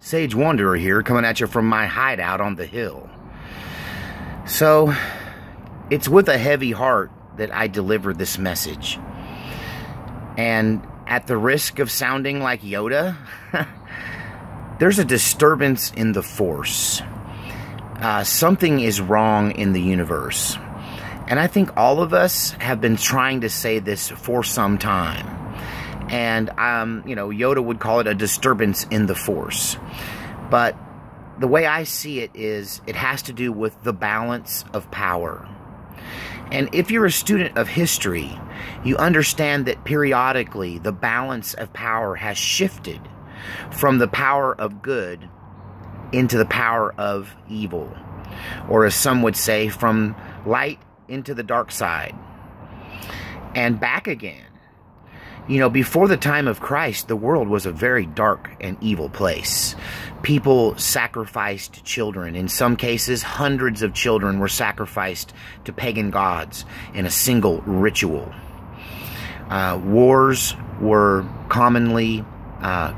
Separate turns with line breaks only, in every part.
Sage Wanderer here, coming at you from my hideout on the hill. So, it's with a heavy heart that I deliver this message. And at the risk of sounding like Yoda, there's a disturbance in the Force. Something is wrong in the universe. And I think all of us have been trying to say this for some time. And, Yoda would call it a disturbance in the Force. But the way I see it is, it has to do with the balance of power. And if you're a student of history, you understand that periodically the balance of power has shifted from the power of good into the power of evil. Or as some would say, from light into the dark side. And back again. Before the time of Christ, the world was a very dark and evil place. People sacrificed children. In some cases, hundreds of children were sacrificed to pagan gods in a single ritual. Wars were commonly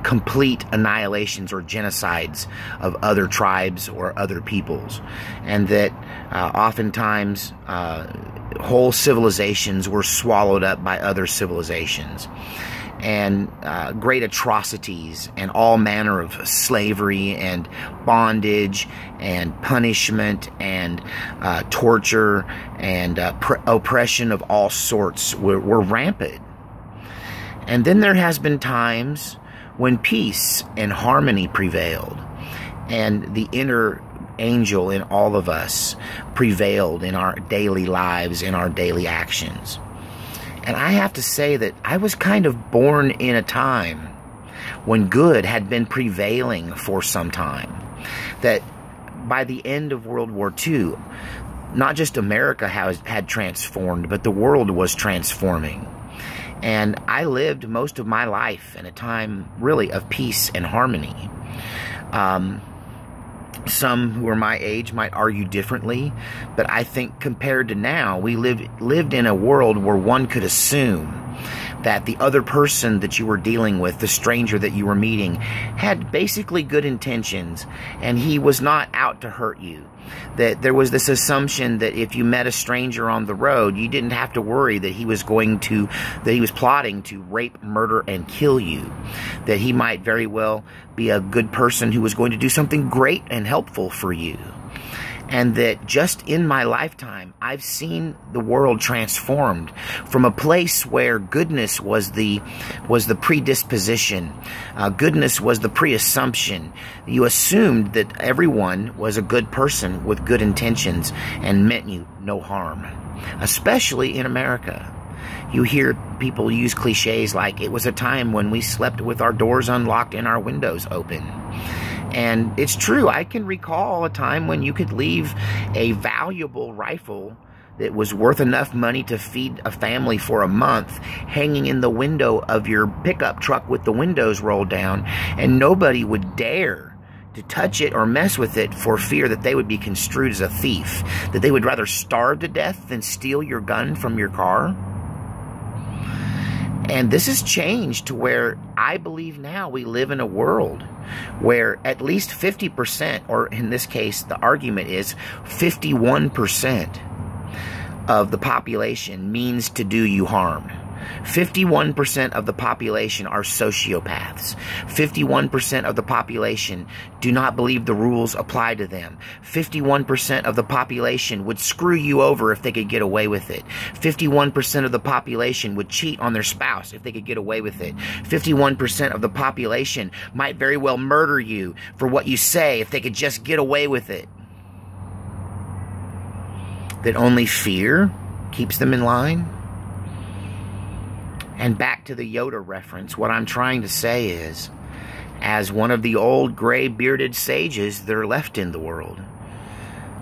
complete annihilations or genocides of other tribes or other peoples. And that oftentimes whole civilizations were swallowed up by other civilizations. And great atrocities and all manner of slavery and bondage and punishment and torture and oppression of all sorts were rampant. And then there has been times when peace and harmony prevailed, and the inner angel in all of us prevailed in our daily lives, in our daily actions. And I have to say that I was kind of born in a time when good had been prevailing for some time. That by the end of World War II, not just America had transformed, but the world was transforming. And I lived most of my life in a time, really, of peace and harmony. Some who are my age might argue differently, but I think compared to now, we lived in a world where one could assume that the other person that you were dealing with, the stranger that you were meeting, had basically good intentions, and he was not out to hurt you. That there was this assumption that if you met a stranger on the road, you didn't have to worry that he was plotting to rape, murder, and kill you. That he might very well be a good person who was going to do something great and helpful for you. And that just in my lifetime, I've seen the world transformed from a place where goodness was the predisposition. Goodness was the pre-assumption. You assumed that everyone was a good person with good intentions and meant you no harm. Especially in America. You hear people use cliches like, it was a time when we slept with our doors unlocked and our windows open. And it's true, I can recall a time when you could leave a valuable rifle that was worth enough money to feed a family for a month hanging in the window of your pickup truck with the windows rolled down, and nobody would dare to touch it or mess with it for fear that they would be construed as a thief, that they would rather starve to death than steal your gun from your car. And this has changed to where I believe now we live in a world where at least 50%, or in this case, the argument is 51% of the population means to do you harm. 51% of the population are sociopaths. 51% of the population do not believe the rules apply to them. 51% of the population would screw you over if they could get away with it. 51% of the population would cheat on their spouse if they could get away with it. 51% of the population might very well murder you for what you say if they could just get away with it. That only fear keeps them in line? And back to the Yoda reference, what I'm trying to say is, as one of the old gray-bearded sages that are left in the world,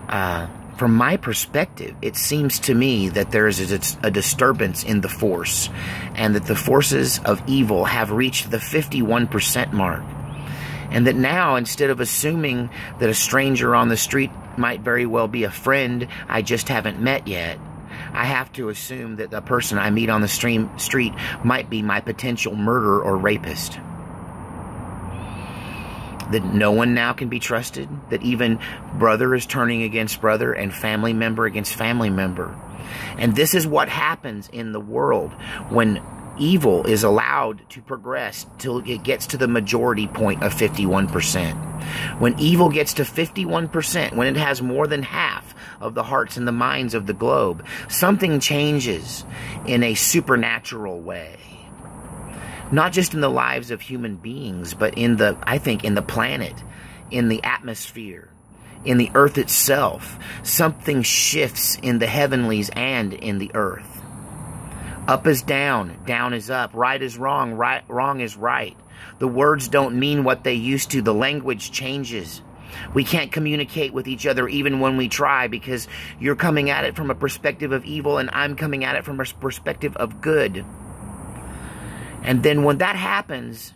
from my perspective, it seems to me that there is a disturbance in the Force, and that the forces of evil have reached the 51% mark. And that now, instead of assuming that a stranger on the street might very well be a friend I just haven't met yet, I have to assume that the person I meet on the street might be my potential murderer or rapist. that no one now can be trusted, that even brother is turning against brother and family member against family member. And this is what happens in the world when evil is allowed to progress till it gets to the majority point of 51%. When evil gets to 51%, when it has more than half of the hearts and the minds of the globe, something changes in a supernatural way. Not just in the lives of human beings, but in the, I think, in the planet, in the atmosphere, in the earth itself. Something shifts in the heavenlies and in the earth. Up is down, down is up, right is wrong, wrong is right. The words don't mean what they used to. The language changes. We can't communicate with each other even when we try, because you're coming at it from a perspective of evil and I'm coming at it from a perspective of good. And then when that happens,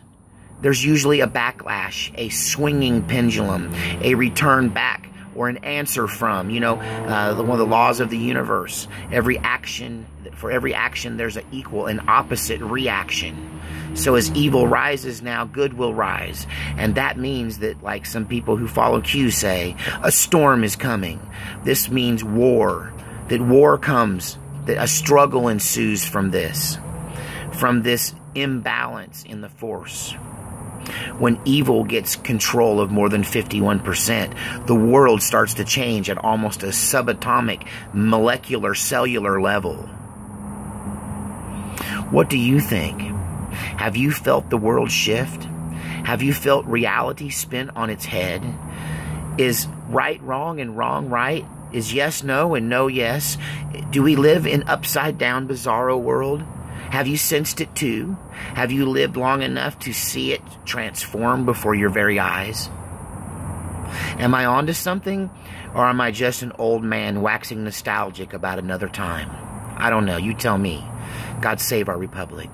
there's usually a backlash, a swinging pendulum, a return back, or an answer from, one of the laws of the universe. For every action, there's an equal and opposite reaction. So as evil rises now, good will rise. And that means that, like some people who follow Q say, a storm is coming. This means war. That war comes, that a struggle ensues from this imbalance in the force. When evil gets control of more than 51%, the world starts to change at almost a subatomic, molecular, cellular level. What do you think? Have you felt the world shift? Have you felt reality spin on its head? Is right wrong and wrong right? Is yes no and no yes? Do we live in upside down, bizarro world? Have you sensed it too? Have you lived long enough to see it transform before your very eyes? Am I onto something? Or am I just an old man waxing nostalgic about another time? I don't know. You tell me. God save our republic.